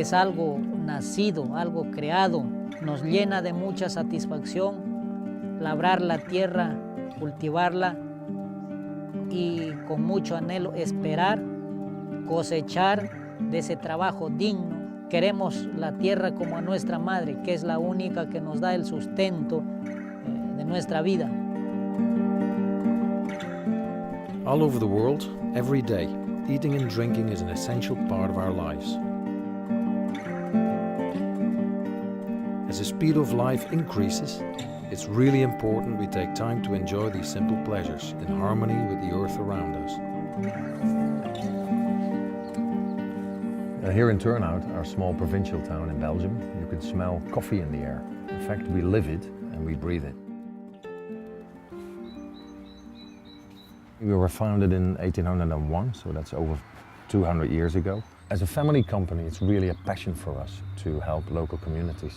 Es algo nacido, algo creado. Nos llena de mucha satisfacción labrar la tierra, cultivarla y con mucho anhelo esperar cosechar de ese trabajo digno. Queremos la tierra como a nuestra madre, que es la única que nos da el sustento de nuestra vida. All over the world, every day, eating and drinking is an essential part of our lives. As the speed of life increases, it's really important we take time to enjoy these simple pleasures in harmony with the earth around us. Here in Turnhout, our small provincial town in Belgium, you can smell coffee in the air. In fact, we live it and we breathe it. We were founded in 1801, so that's over 200 years ago. As a family company, it's really a passion for us to help local communities.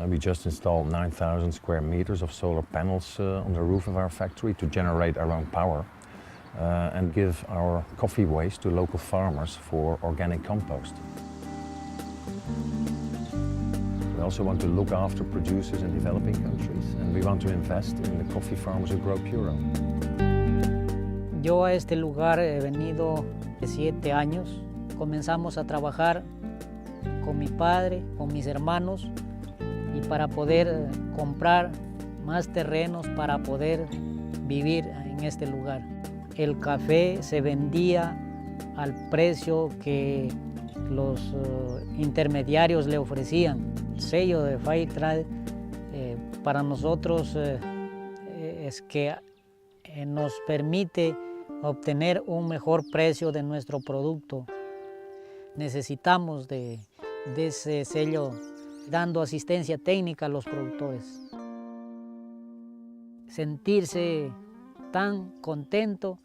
We just installed 9,000 square meters of solar panels on the roof of our factory to generate our own power and give our coffee waste to local farmers for organic compost. We also want to look after producers in developing countries, and we want to invest in the coffee farmers who grow Puro. Yo a este lugar he venido de 7 años. Comenzamos a trabajar con mi padre, con mis hermanos, y para poder comprar más terrenos para poder vivir en este lugar. El café se vendía al precio que los intermediarios le ofrecían. El sello de Fair Trade para nosotros es que nos permite obtener un mejor precio de nuestro producto. Necesitamos de ese sello dando asistencia técnica a los productores. Sentirse tan contento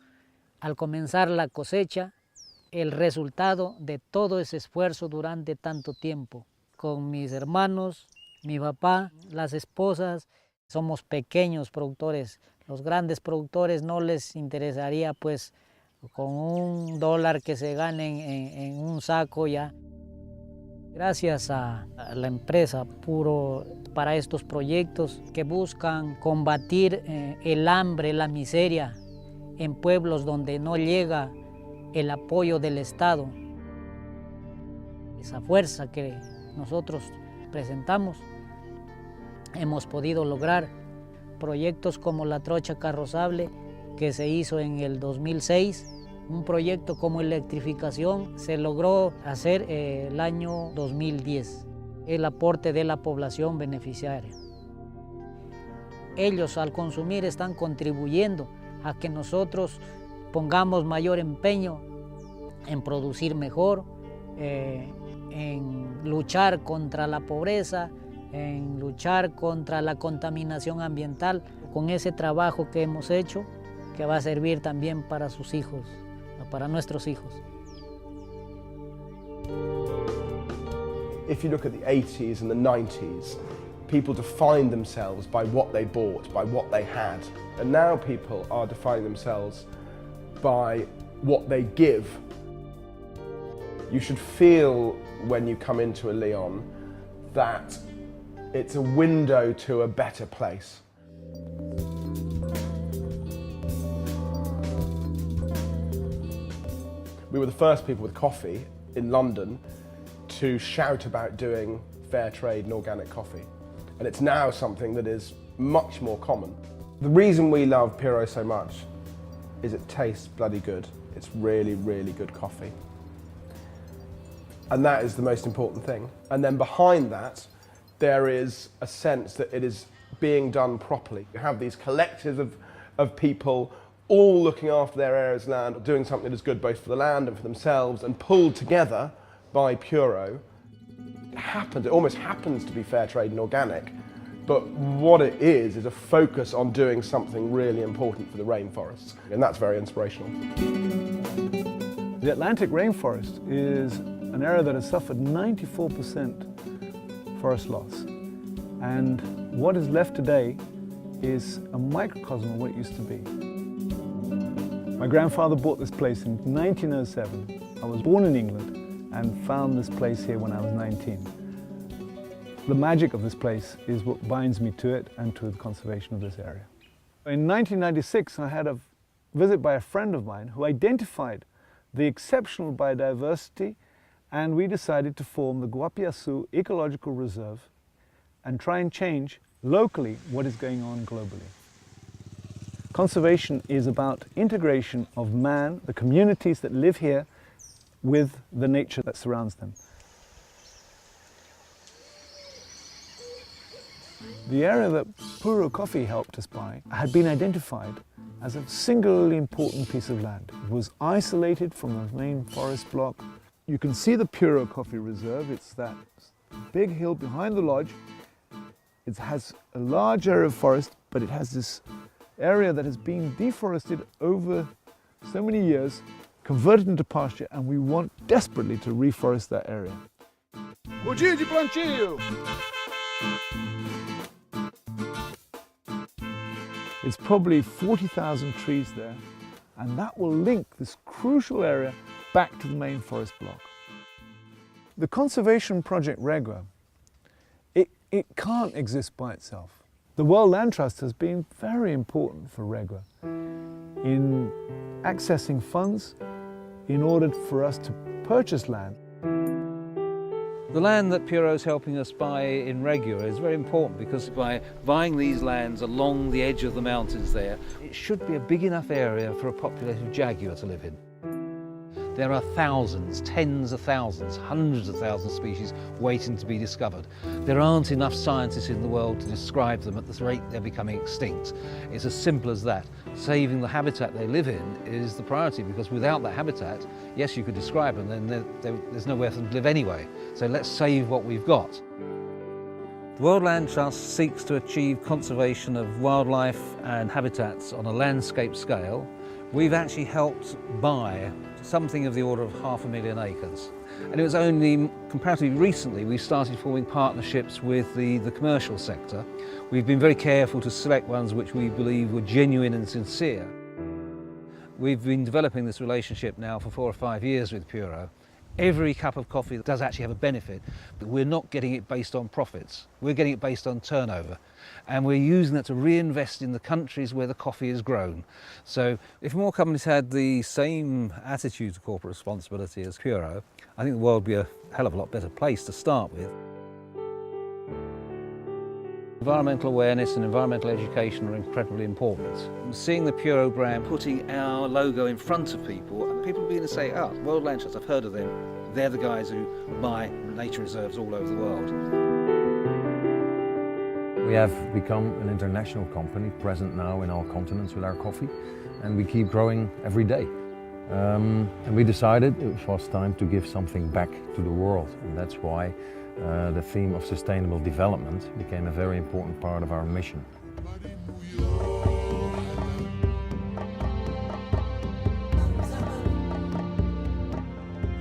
al comenzar la cosecha, el resultado de todo ese esfuerzo durante tanto tiempo. Con mis hermanos, mi papá, las esposas, somos pequeños productores. Los grandes productores no les interesaría pues con $1 que se ganen en un saco ya. Gracias a la empresa Puro para estos proyectos que buscan combatir el hambre, la miseria en pueblos donde no llega el apoyo del Estado. Esa fuerza que nosotros presentamos, hemos podido lograr proyectos como la trocha carrozable que se hizo en el 2006, un proyecto como electrificación se logró hacer el año 2010, el aporte de la población beneficiaria. Ellos al consumir están contribuyendo a que nosotros pongamos mayor empeño en producir mejor, en luchar contra la pobreza, en luchar contra la contaminación ambiental, con ese trabajo que hemos hecho, que va a servir también para sus hijos, para nuestros hijos. If you look at the 80s and the 90s, people defined themselves by what they bought, by what they had. And now people are defining themselves by what they give. You should feel when you come into a Lyon that it's a window to a better place. We were the first people with coffee in London to shout about doing fair trade and organic coffee. And it's now something that is much more common. The reason we love Puro so much is it tastes bloody good. It's really, really good coffee. And that is the most important thing. And then behind that, there is a sense that it is being done properly. You have these collectives of people all looking after their areas of land, doing something that is good both for the land and for themselves, and pulled together by Puro. It almost happens to be fair trade and organic, but what it is a focus on doing something really important for the rainforests, and that's very inspirational. The Atlantic rainforest is an area that has suffered 94% forest loss, and what is left today is a microcosm of what it used to be. My grandfather bought this place in 1907. I was born in England, and found this place here when I was 19. The magic of this place is what binds me to it and to the conservation of this area. In 1996, I had a visit by a friend of mine who identified the exceptional biodiversity, and we decided to form the Guapiaçu Ecological Reserve and try and change locally what is going on globally. Conservation is about integration of man, the communities that live here, with the nature that surrounds them. The area that Puro Coffee helped us buy had been identified as a singularly important piece of land. It was isolated from the main forest block. You can see the Puro Coffee Reserve. It's that big hill behind the lodge. It has a large area of forest, but it has this area that has been deforested over so many years, converted into pasture, and we want desperately to reforest that area. Bom dia de plantio! It's probably 40,000 trees there, and that will link this crucial area back to the main forest block. The conservation project Regua, it can't exist by itself. The World Land Trust has been very important for Regua in accessing funds in order for us to purchase land. The land that Puro is helping us buy in Regua is very important because by buying these lands along the edge of the mountains there, it should be a big enough area for a population of jaguar to live in. There are thousands, tens of thousands, hundreds of thousands of species waiting to be discovered. There aren't enough scientists in the world to describe them at the rate they're becoming extinct. It's as simple as that. Saving the habitat they live in is the priority, because without that habitat, yes, you could describe them, then there's nowhere for them to live anyway. So let's save what we've got. The World Land Trust seeks to achieve conservation of wildlife and habitats on a landscape scale. We've actually helped buy something of the order of 500,000 acres. And it was only comparatively recently we started forming partnerships with the commercial sector. We've been very careful to select ones which we believe were genuine and sincere. We've been developing this relationship now for 4 or 5 years with Puro. Every cup of coffee does actually have a benefit, but we're not getting it based on profits. We're getting it based on turnover. And we're using that to reinvest in the countries where the coffee is grown. So if more companies had the same attitude to corporate responsibility as Puro, I think the world would be a hell of a lot better place to start with. Environmental awareness and environmental education are incredibly important. Seeing the Puro brand putting our logo in front of people, and people begin to say, oh, World Land Trust, I've heard of them. They're the guys who buy nature reserves all over the world. We have become an international company, present now in all continents with our coffee, and we keep growing every day. And we decided it was time to give something back to the world, and that's why the theme of sustainable development became a very important part of our mission.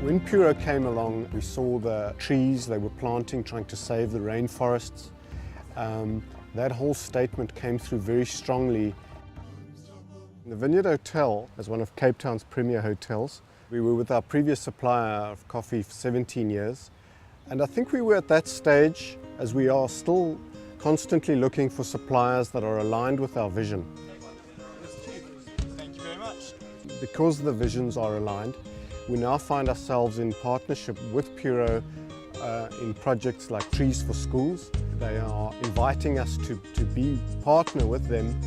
When Puro came along, we saw the trees they were planting, trying to save the rainforests. That whole statement came through very strongly. The Vineyard Hotel is one of Cape Town's premier hotels. We were with our previous supplier of coffee for 17 years. And I think we were at that stage, as we are still constantly looking for suppliers that are aligned with our vision. Thank you very much. Because the visions are aligned, we now find ourselves in partnership with Puro in projects like Trees for Schools. They are inviting us to partner with them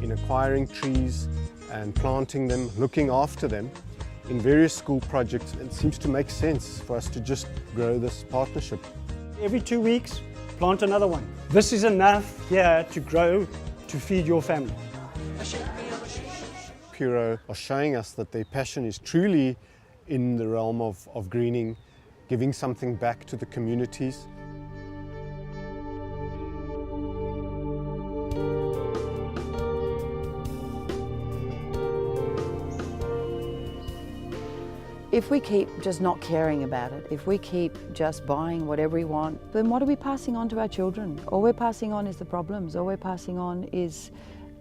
in acquiring trees and planting them, looking after them in various school projects. It seems to make sense for us to just grow this partnership. Every 2 weeks, plant another one. This is enough here to grow, to feed your family. Puro are showing us that their passion is truly in the realm of greening, giving something back to the communities. If we keep just not caring about it, if we keep just buying whatever we want, then what are we passing on to our children? All we're passing on is the problems. All we're passing on is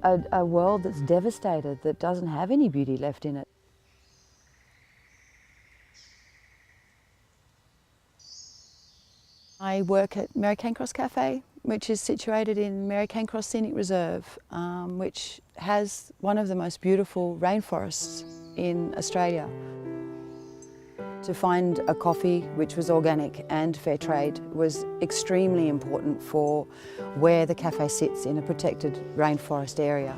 a world that's devastated, that doesn't have any beauty left in it. I work at Mary Cancross Cafe, which is situated in Mary Cancross Scenic Reserve, which has one of the most beautiful rainforests in Australia. To find a coffee which was organic and fair trade was extremely important for where the cafe sits in a protected rainforest area.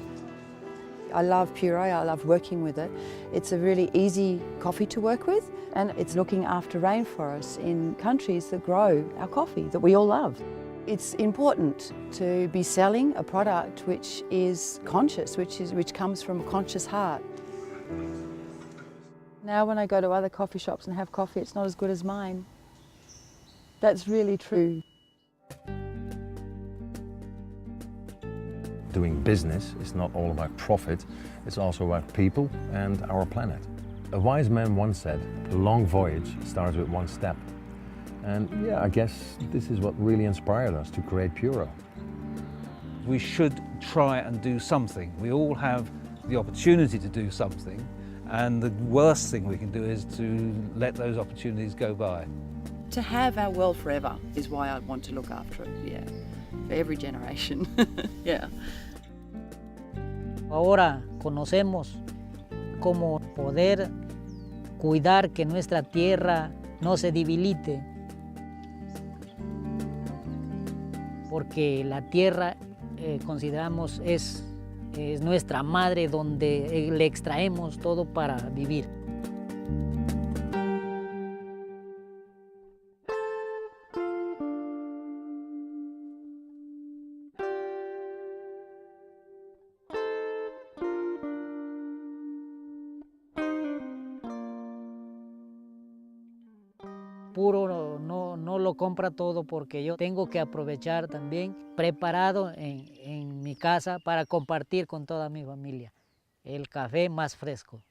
I love Puro, I love working with it. It's a really easy coffee to work with, and it's looking after rainforests in countries that grow our coffee that we all love. It's important to be selling a product which is conscious, which comes from a conscious heart. Now when I go to other coffee shops and have coffee, it's not as good as mine. That's really true. Doing business is not all about profit, it's also about people and our planet. A wise man once said, a long voyage starts with one step. And yeah, I guess this is what really inspired us to create Puro. We should try and do something. We all have the opportunity to do something, and the worst thing we can do is to let those opportunities go by. To have our world forever is why I want to look after it, yeah, for every generation, yeah. Ahora conocemos cómo poder cuidar que nuestra tierra no se debilite, porque la tierra consideramos es nuestra madre donde le extraemos todo para vivir. Puro no lo compra todo porque yo tengo que aprovechar también preparado en mi casa para compartir con toda mi familia el café más fresco.